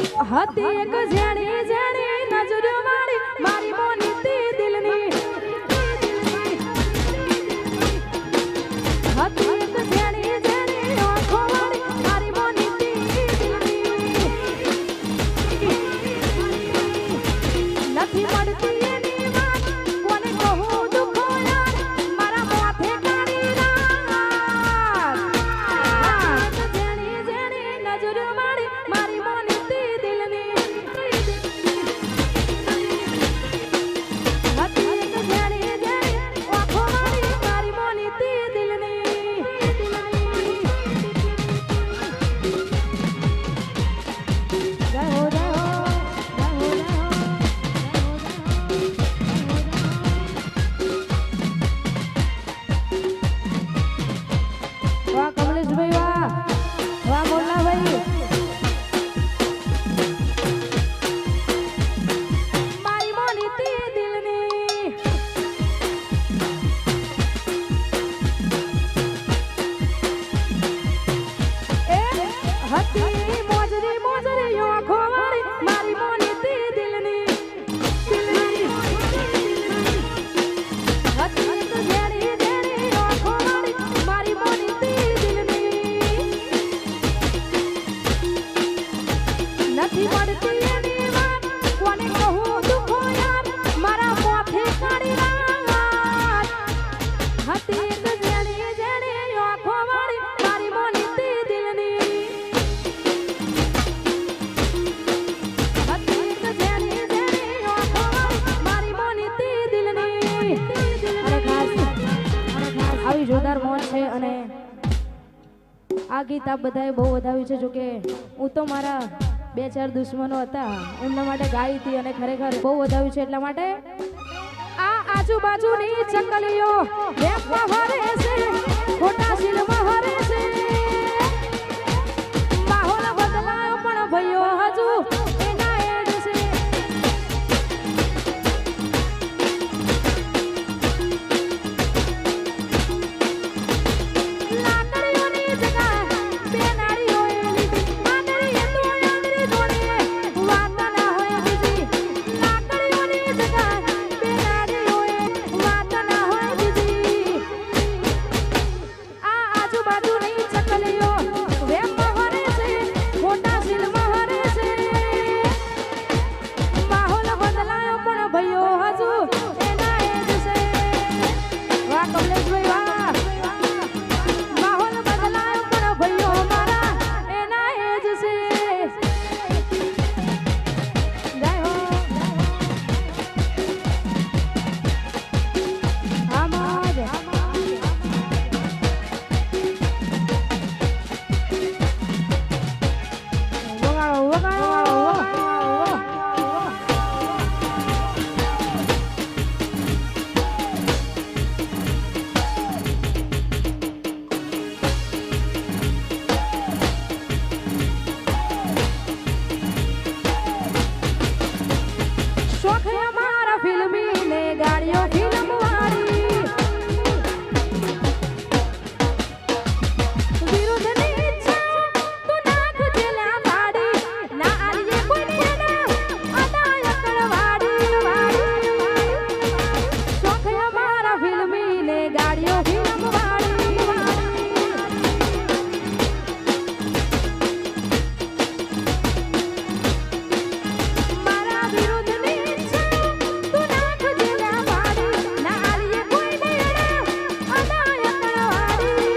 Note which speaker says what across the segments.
Speaker 1: હતી એક જેણી જેણી નજરો વાળી મારી મોની તે દિલની હતી એક જેણી જેણી આંખો વાળી મારી મોની તે દિલની નથી મળતી એની વાત કોને કહું દુખો યાર મારા માથે કાઢી રાત જેણી જેણી નજરો વાળી મારી મોની તે દિલની હતી એક જેણી જેણી આંખો વાળી મારી મોની તે દિલની જય હો જય હો જય હો જય હો વાહ કમલેશભાઈ વાહ વાહ મોલ્લાભાઈ મારી મોની તે દિલની એ હતી મોજરી મોજરી આંખો વાળી મારી મોની તે દિલની દિલની હતી એક જેણી જેણી આંખો વાળી મારી મોની તે દિલની નથી મળતી એની વાત કોને કહું દુખો યાર મારા મોથે કાઢી રાત હતી એક જેણી જેણી આંખો વાળી મારી મોની તે દિલની હતી એક જેણી જેણી આંખો વાળી મારી મોની તે દિલની અરે ખાસ આવી જોરદાર મોજ છે અને આ ગીત આપ બધાએ બહુ વધાવ્યું છે જોકે હું તો મારા 2-4 દુશ્મનો હતા એમના માટે ગાઈ હતી અને ખરેખર બહુ વધાવ્યું છે એટલા માટે આ આજુબાજુની ચકલીઓ વેપમાં હરે છે ખોટા શીલમાં હરે છે માહોલ બદલાયો પણ ભઈઓ હજુ એના એડ છે લાકડીઓની જગા બે નાળીઓએ લીધી આંધળી તો આંધળી જોડે વાત ના હોય બીજી લાકડીઓની જગા બે નાળીઓએ વાત ના હોય બીજી આ આજુબાજુની ચકલીઓ વેપમાં હરે છે ખોટા શીલમાં હરે છે માહોલ બદલાયો પણ ભઈઓ હજુ એના એજ છે વાહ કમલેશભાઈ વાહ માહોલ બદલાયો પણ ભઈઓ મારા એના એજ છે જય હો આમાજ વગાડો વગાડો શોખ અમારા ફિલ્મી ને ગાડીઓ ફિલ્મ વાળી વિરુદ્ધની ઈચ્છા તું નાખ જેલા વાડી ના આલીએ કોઈ એના અદાય કરવાડી શોખ અમારા ફિલ્મી ને ગાડીઓ ફિલ્મ વાળી મારા વિરુદ્ધની ઈચ્છા તું નાખ જેલા વાડી ના આલીએ કોઈ એના અદાય કરવાડી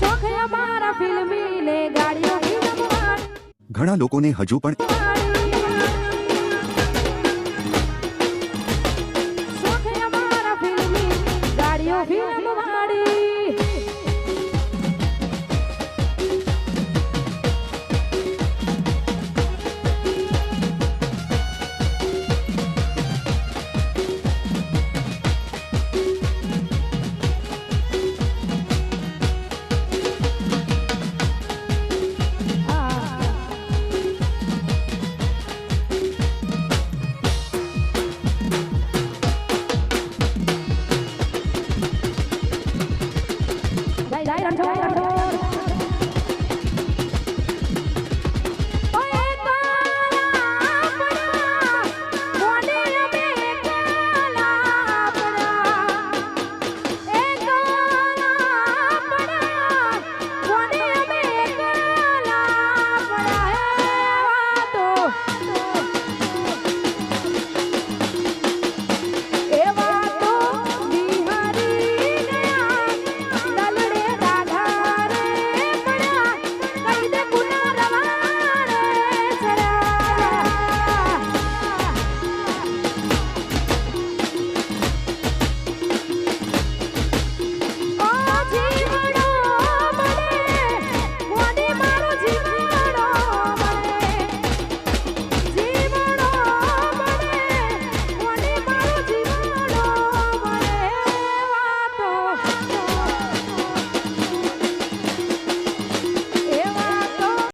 Speaker 1: શોખ અમારા ફિલ્મી ને ગાડીઓ ફિલ્મ વાળી
Speaker 2: ઘણા લોકોને હજુ પણ